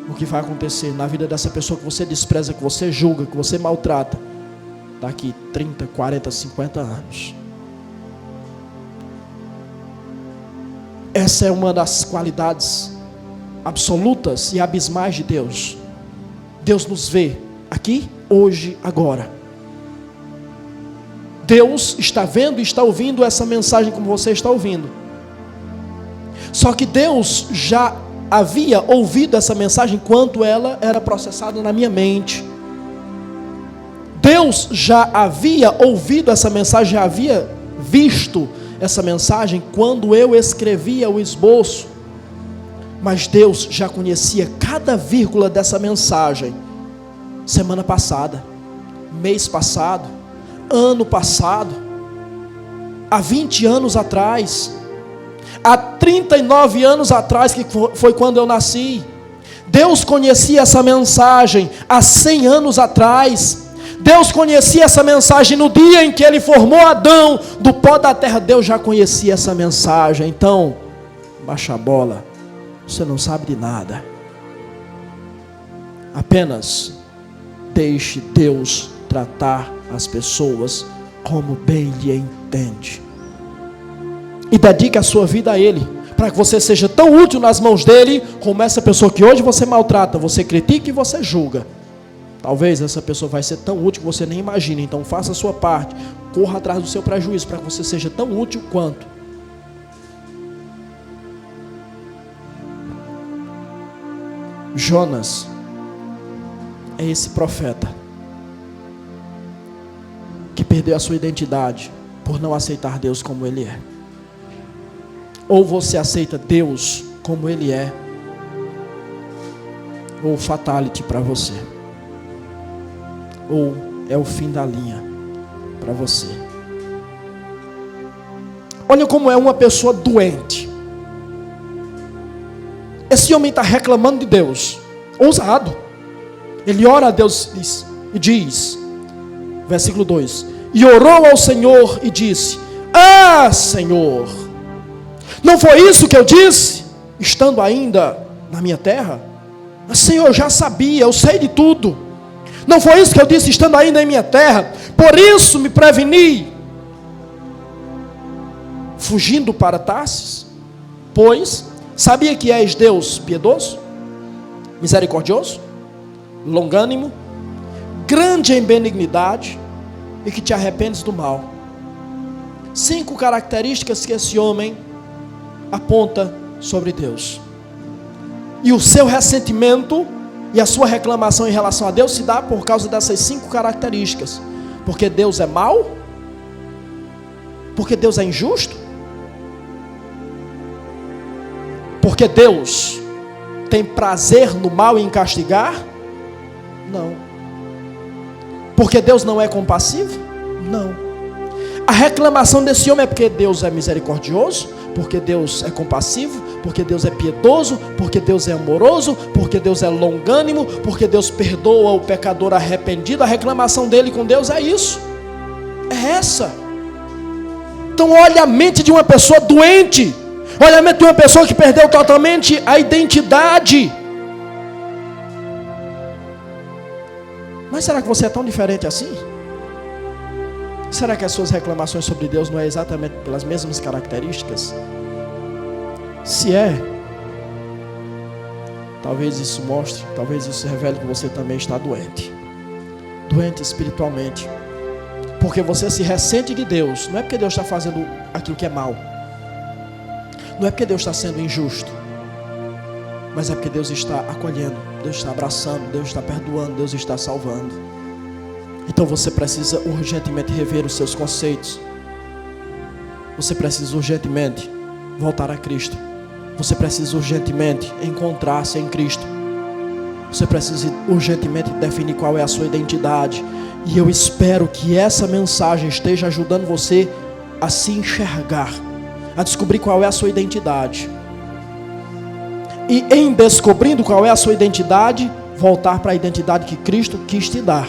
o que vai acontecer na vida dessa pessoa que você despreza, que você julga, que você maltrata, daqui 30, 40, 50 anos. Essa é uma das qualidades absolutas e abismais de Deus. Deus nos vê aqui, hoje, agora. Deus está vendo e está ouvindo essa mensagem como você está ouvindo. Só que Deus já havia ouvido essa mensagem enquanto ela era processada na minha mente. Deus já havia ouvido essa mensagem, já havia visto essa mensagem quando eu escrevia o esboço. Mas Deus já conhecia cada vírgula dessa mensagem semana passada, mês passado, ano passado, há 20 anos atrás, há 39 anos atrás, que foi quando eu nasci. Deus conhecia essa mensagem há 100 anos atrás. Deus conhecia essa mensagem no dia em que Ele formou Adão do pó da terra. Deus já conhecia essa mensagem. Então, baixa a bola, você não sabe de nada. Apenas deixe Deus tratar as pessoas como bem lhe entende, e dedique a sua vida a Ele, para que você seja tão útil nas mãos dEle, como essa pessoa que hoje você maltrata, você critica e você julga. Talvez essa pessoa vai ser tão útil que você nem imagina. Então faça a sua parte, corra atrás do seu prejuízo, para que você seja tão útil quanto. Jonas é esse profeta que perdeu a sua identidade por não aceitar Deus como Ele é. Ou você aceita Deus como Ele é, ou fatality para você, ou é o fim da linha para você. Olha como é uma pessoa doente. Esse homem está reclamando de Deus, ousado. Ele ora a Deus e diz, versículo 2: e orou ao Senhor e disse: ah, Senhor, não foi isso que eu disse, estando ainda na minha terra? Senhor, eu já sabia, eu sei de tudo. Não foi isso que eu disse, estando ainda em minha terra? Por isso me preveni, fugindo para Tarsis, pois sabia que és Deus piedoso, misericordioso, longânimo, grande em benignidade, e que te arrependes do mal. 5 características que esse homem aponta sobre Deus. E o seu ressentimento e a sua reclamação em relação a Deus se dá por causa dessas 5 características. Porque Deus é mau? Porque Deus é injusto? Porque Deus tem prazer no mal e em castigar? Não. Porque Deus não é compassivo? Não. A reclamação desse homem é porque Deus é misericordioso, Porque Deus é compassivo, porque Deus é piedoso, porque Deus é amoroso, porque Deus é longânimo, porque Deus perdoa o pecador arrependido. A reclamação dele com Deus é isso. É essa. Então olha a mente de uma pessoa doente. Olha a mente de uma pessoa que perdeu totalmente a identidade. Mas será que você é tão diferente assim? Será que as suas reclamações sobre Deus não é exatamente pelas mesmas características? Se é, talvez isso mostre, talvez isso revele que você também está doente. Doente espiritualmente. Porque você se ressente de Deus. Não é porque Deus está fazendo aquilo que é mal. Não é porque Deus está sendo injusto. Mas é porque Deus está acolhendo, Deus está abraçando, Deus está perdoando, Deus está salvando. Então você precisa urgentemente rever os seus conceitos. Você precisa urgentemente voltar a Cristo. Você precisa urgentemente encontrar-se em Cristo. Você precisa urgentemente definir qual é a sua identidade. E eu espero que essa mensagem esteja ajudando você a se enxergar, a descobrir qual é a sua identidade. E em descobrindo qual é a sua identidade, voltar para a identidade que Cristo quis te dar.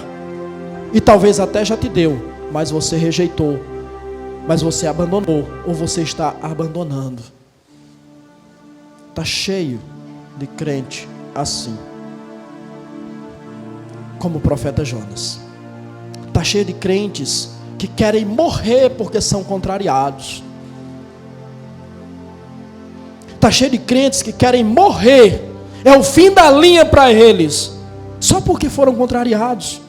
E talvez até já te deu, mas você rejeitou, mas você abandonou, ou você está abandonando. Está cheio de crente assim, como o profeta Jonas. Está cheio de crentes que querem morrer porque são contrariados. Está cheio de crentes que querem morrer, é o fim da linha para eles, só porque foram contrariados,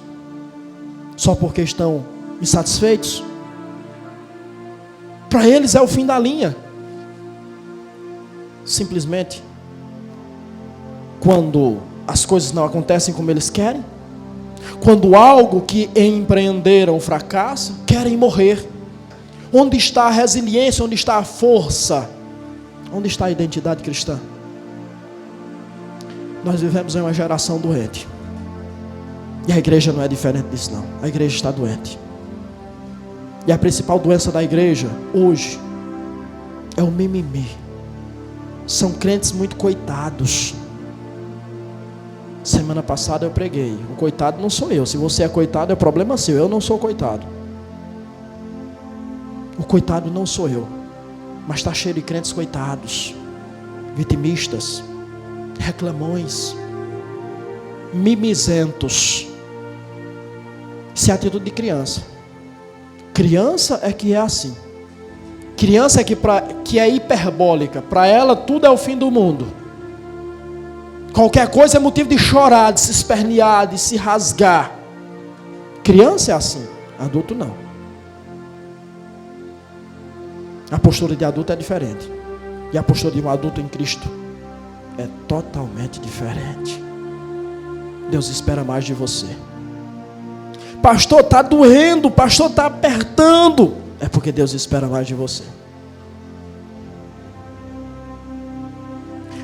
só porque estão insatisfeitos. Para eles é o fim da linha. Simplesmente, quando as coisas não acontecem como eles querem, quando algo que empreenderam fracassa, querem morrer. Onde está a resiliência? Onde está a força? Onde está a identidade cristã? Nós vivemos em uma geração doente. E a igreja não é diferente disso não. A igreja está doente. E a principal doença da igreja hoje é o mimimi. São crentes muito coitados. Semana passada eu preguei. O coitado não sou eu. Se você é coitado é problema seu. Eu não sou coitado. O coitado não sou eu. Mas está cheio de crentes coitados, vitimistas, reclamões, mimizentos. Isso é atitude de criança. Criança é que é assim. Criança é que é hiperbólica. Para ela tudo é o fim do mundo. Qualquer coisa é motivo de chorar, de se espernear, de se rasgar. Criança é assim, adulto não. A postura de adulto é diferente. E a postura de um adulto em Cristo é totalmente diferente. Deus espera mais de você. Pastor, está doendo, pastor, está apertando. É porque Deus espera mais de você.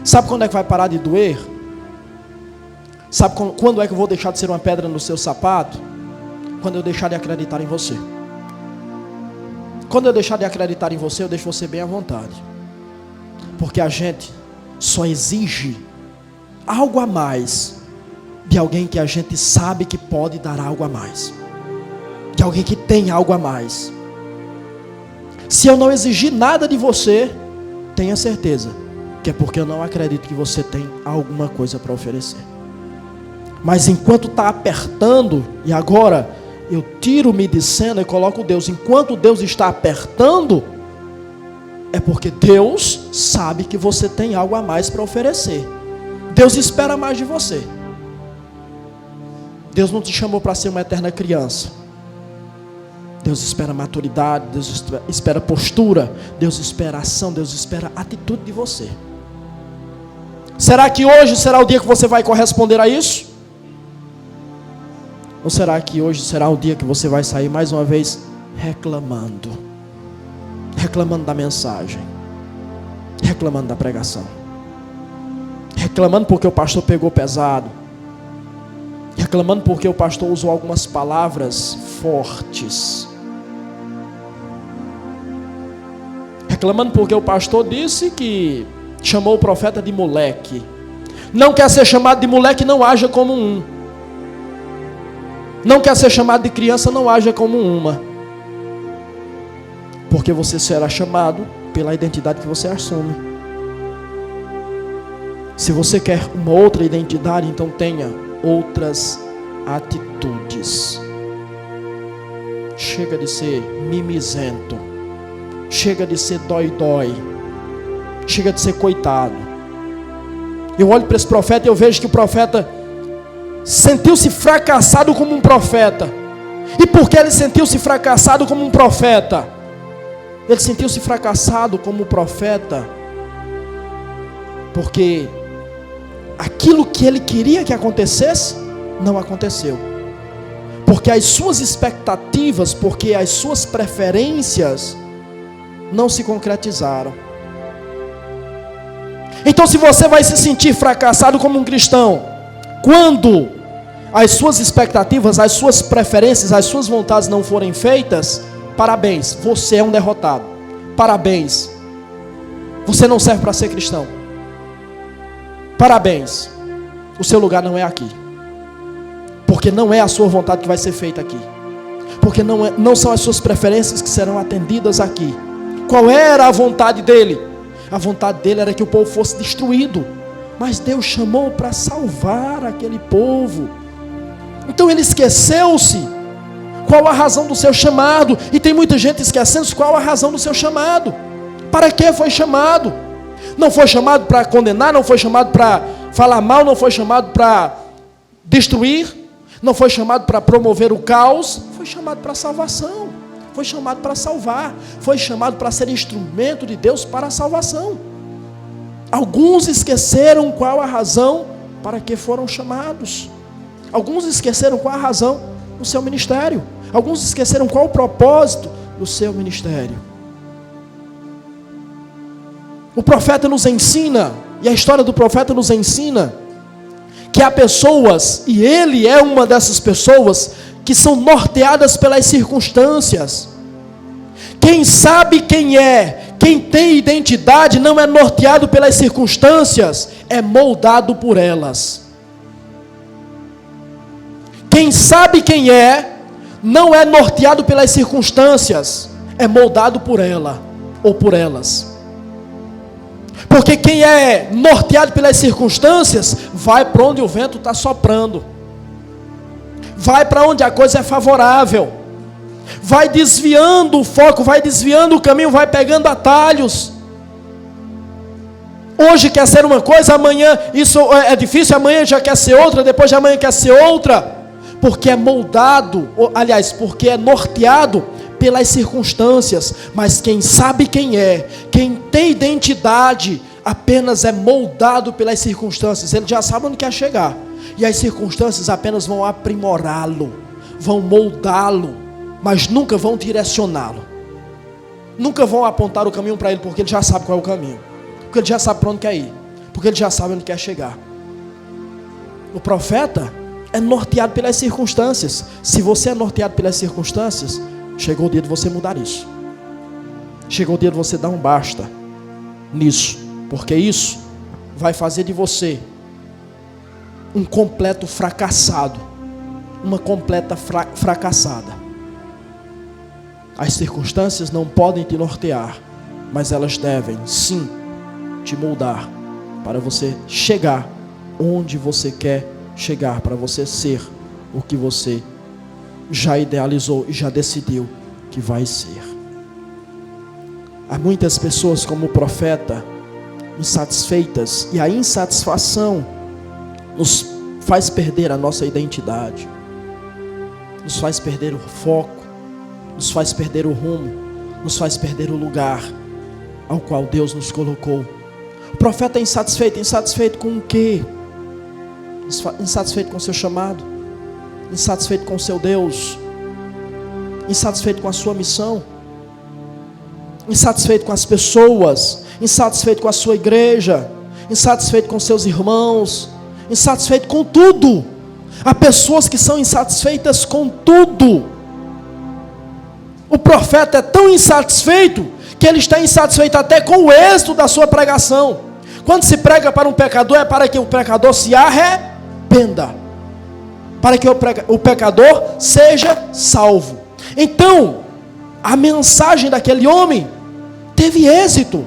Sabe quando é que vai parar de doer? Sabe quando é que eu vou deixar de ser uma pedra no seu sapato? Quando eu deixar de acreditar em você. Quando eu deixar de acreditar em você, eu deixo você bem à vontade. Porque a gente só exige algo a mais de alguém que a gente sabe que pode dar algo a mais. De alguém que tem algo a mais. Se eu não exigir nada de você, tenha certeza que é porque eu não acredito que você tem alguma coisa para oferecer. Mas enquanto está apertando, e agora eu tiro-me de cena e coloco Deus. Enquanto Deus está apertando, é porque Deus sabe que você tem algo a mais para oferecer. Deus espera mais de você. Deus não te chamou para ser uma eterna criança. Deus espera maturidade, Deus espera postura, Deus espera ação, Deus espera atitude de você. Será que hoje será o dia que você vai corresponder a isso? Ou será que hoje será o dia que você vai sair mais uma vez reclamando? Reclamando da mensagem. Reclamando da pregação. Reclamando porque o pastor pegou pesado. Reclamando porque o pastor usou algumas palavras fortes. Reclamando porque o pastor disse que chamou o profeta de moleque. Não quer ser chamado de moleque, não haja como um. Não quer ser chamado de criança, não haja como uma. Porque você será chamado pela identidade que você assume. Se você quer uma outra identidade, então tenha outras atitudes. Chega de ser mimizento. Chega de ser dói-dói. Chega de ser coitado. Eu olho para esse profeta e eu vejo que o profeta sentiu-se fracassado como um profeta. E por que ele sentiu-se fracassado como um profeta? Ele sentiu-se fracassado como profeta porque aquilo que ele queria que acontecesse, não aconteceu. Porque as suas expectativas, porque as suas preferências não se concretizaram. Então, se você vai se sentir fracassado como um cristão, quando as suas expectativas, as suas preferências, as suas vontades não forem feitas, parabéns, você é um derrotado. Parabéns, você não serve para ser cristão. Parabéns, o seu lugar não é aqui. Porque não é a sua vontade que vai ser feita aqui. Porque não são as suas preferências que serão atendidas aqui. Qual era a vontade dele? A vontade dele era que o povo fosse destruído. Mas Deus chamou para salvar aquele povo. Então ele esqueceu-se qual a razão do seu chamado. E tem muita gente esquecendo qual a razão do seu chamado. Para que foi chamado? Não foi chamado para condenar, não foi chamado para falar mal, não foi chamado para destruir, não foi chamado para promover o caos, foi chamado para salvação, foi chamado para salvar, foi chamado para ser instrumento de Deus para a salvação. Alguns esqueceram qual a razão para que foram chamados. Alguns esqueceram qual a razão do seu ministério. Alguns esqueceram qual o propósito do seu ministério. O profeta nos ensina, e a história do profeta nos ensina, que há pessoas, e ele é uma dessas pessoas, que são norteadas pelas circunstâncias. Quem sabe quem é, quem tem identidade, não é norteado pelas circunstâncias, é moldado por elas. Quem sabe quem é, não é norteado pelas circunstâncias, é moldado por ela, ou por elas. Porque quem é norteado pelas circunstâncias, vai para onde o vento está soprando. Vai para onde a coisa é favorável. Vai desviando o foco, vai desviando o caminho, vai pegando atalhos. Hoje quer ser uma coisa, amanhã isso é difícil, amanhã já quer ser outra, depois de amanhã quer ser outra. Porque é moldado, aliás, porque é norteado pelas circunstâncias. Mas quem sabe quem é, quem tem identidade, apenas é moldado pelas circunstâncias. Ele já sabe onde quer chegar, e as circunstâncias apenas vão aprimorá-lo, vão moldá-lo, mas nunca vão direcioná-lo, nunca vão apontar o caminho para ele, porque ele já sabe qual é o caminho, porque ele já sabe para onde quer ir, porque ele já sabe onde quer chegar. O profeta é norteado pelas circunstâncias. Se você é norteado pelas circunstâncias, chegou o dia de você mudar isso. Chegou o dia de você dar um basta nisso, porque isso vai fazer de você um completo fracassado, uma completa fracassada. As circunstâncias não podem te nortear, mas elas devem sim te moldar para você chegar onde você quer chegar, para você ser o que você já idealizou e já decidiu que vai ser. Há muitas pessoas como o profeta insatisfeitas, e a insatisfação nos faz perder a nossa identidade, nos faz perder o foco, nos faz perder o rumo, nos faz perder o lugar ao qual Deus nos colocou. O profeta é insatisfeito. Insatisfeito com o quê? Insatisfeito com o seu chamado, insatisfeito com o seu Deus, insatisfeito com a sua missão, insatisfeito com as pessoas, insatisfeito com a sua igreja, insatisfeito com seus irmãos, insatisfeito com tudo. Há pessoas que são insatisfeitas com tudo. O profeta é tão insatisfeito que ele está insatisfeito até com o êxito da sua pregação. Quando se prega para um pecador, é para que o pecador se arrependa, para que o pecador seja salvo. Então, a mensagem daquele homem teve êxito.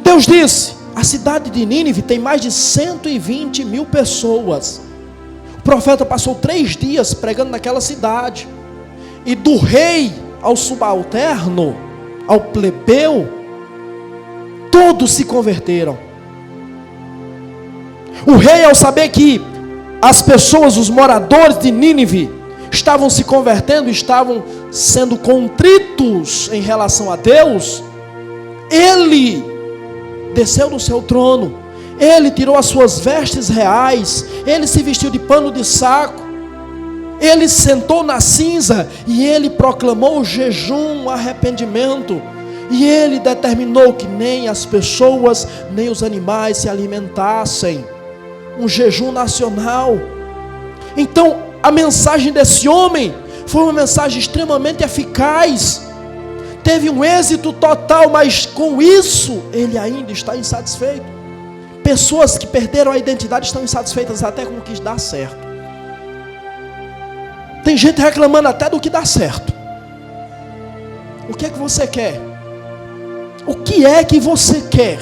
Deus disse: a cidade de Nínive tem mais de 120 mil pessoas. O profeta passou 3 dias pregando naquela cidade, e do rei ao subalterno, ao plebeu, todos se converteram. O rei, ao saber que as pessoas, os moradores de Nínive, estavam se convertendo, estavam sendo contritos em relação a Deus, ele desceu do seu trono, ele tirou as suas vestes reais, ele se vestiu de pano de saco, ele sentou na cinza e ele proclamou jejum, arrependimento, e ele determinou que nem as pessoas, nem os animais se alimentassem. Um jejum nacional. Então, a mensagem desse homem foi uma mensagem extremamente eficaz, teve um êxito total, mas com isso ele ainda está insatisfeito. Pessoas que perderam a identidade estão insatisfeitas até com o que dá certo. Tem gente reclamando até do que dá certo. O que é que você quer? O que é que você quer?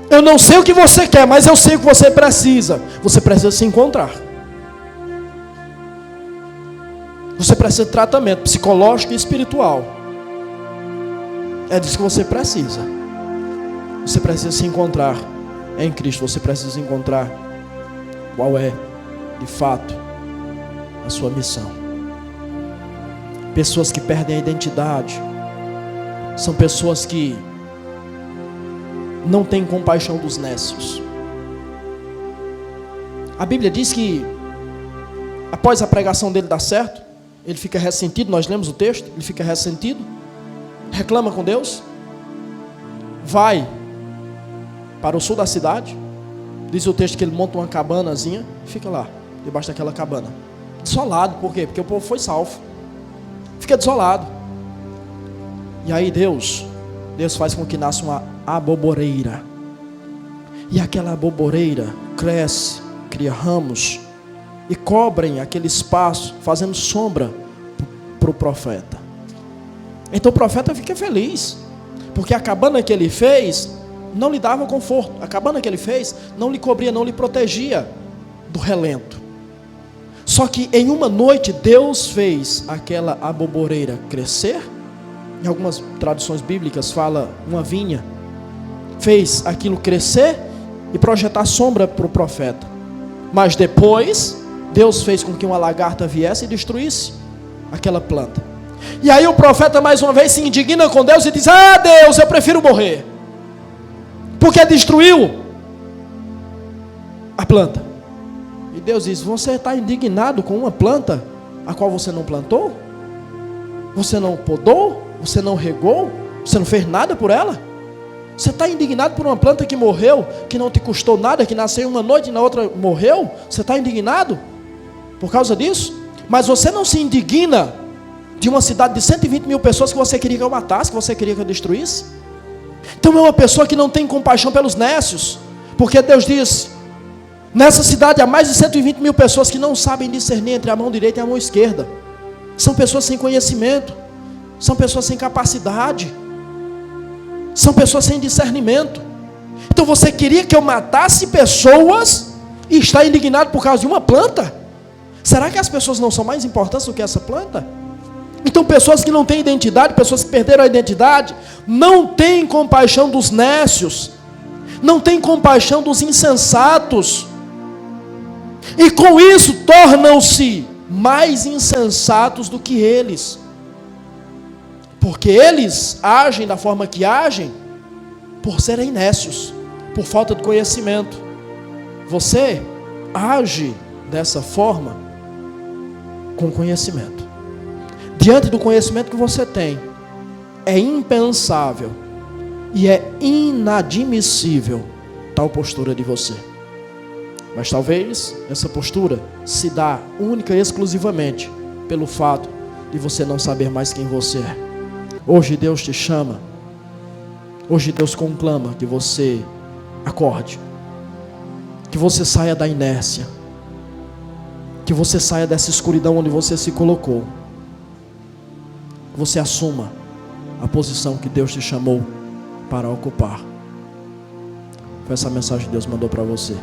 Eu não sei o que você quer, mas eu sei o que você precisa. Você precisa se encontrar. Você precisa de tratamento psicológico e espiritual. É disso que você precisa. Você precisa se encontrar em Cristo. Você precisa encontrar qual é, de fato, a sua missão. Pessoas que perdem a identidade são pessoas que não têm compaixão dos nécios. A Bíblia diz que após a pregação dele dar certo, ele fica ressentido. Nós lemos o texto, ele fica ressentido, reclama com Deus, vai para o sul da cidade. Diz o texto que ele monta uma cabanazinha e fica lá, debaixo daquela cabana, desolado. Por quê? Porque o povo foi salvo. Fica desolado. E aí Deus faz com que nasça uma aboboreira. E aquela aboboreira cresce, cria ramos e cobrem aquele espaço, fazendo sombra para o profeta. Então o profeta fica feliz, porque a cabana que ele fez não lhe dava conforto. A cabana que ele fez não lhe cobria, não lhe protegia do relento. Só que em uma noite Deus fez aquela aboboreira crescer. Em algumas traduções bíblicas fala uma vinha. Fez aquilo crescer e projetar sombra para o profeta. Mas depois Deus fez com que uma lagarta viesse e destruísse aquela planta. E aí o profeta mais uma vez se indigna com Deus e diz: ah, Deus, eu prefiro morrer, porque destruiu a planta. E Deus diz: você está indignado com uma planta a qual você não plantou? Você não podou? Você não regou? Você não fez nada por ela? Você está indignado por uma planta que morreu, que não te custou nada, que nasceu uma noite e na outra morreu? Você está indignado por causa disso? Mas você não se indigna de uma cidade de 120 mil pessoas que você queria que eu matasse, que você queria que eu destruísse? Então é uma pessoa que não tem compaixão pelos nécios, porque Deus diz: nessa cidade há mais de 120 mil pessoas que não sabem discernir entre a mão direita e a mão esquerda. São pessoas sem conhecimento, são pessoas sem capacidade, são pessoas sem discernimento. Então você queria que eu matasse pessoas e está indignado por causa de uma planta? Será que as pessoas não são mais importantes do que essa planta? Então pessoas que não têm identidade, pessoas que perderam a identidade, não têm compaixão dos nécios, não têm compaixão dos insensatos, e com isso tornam-se mais insensatos do que eles, porque eles agem da forma que agem por serem nécios, por falta de conhecimento. Você age dessa forma com conhecimento. Diante do conhecimento que você tem, é impensável e é inadmissível tal postura de você. Mas talvez essa postura se dá única e exclusivamente pelo fato de você não saber mais quem você é. Hoje Deus te chama. Hoje Deus conclama que você acorde. Que você saia da inércia. Que você saia dessa escuridão onde você se colocou. Que você assuma a posição que Deus te chamou para ocupar. Foi essa mensagem que Deus mandou para você.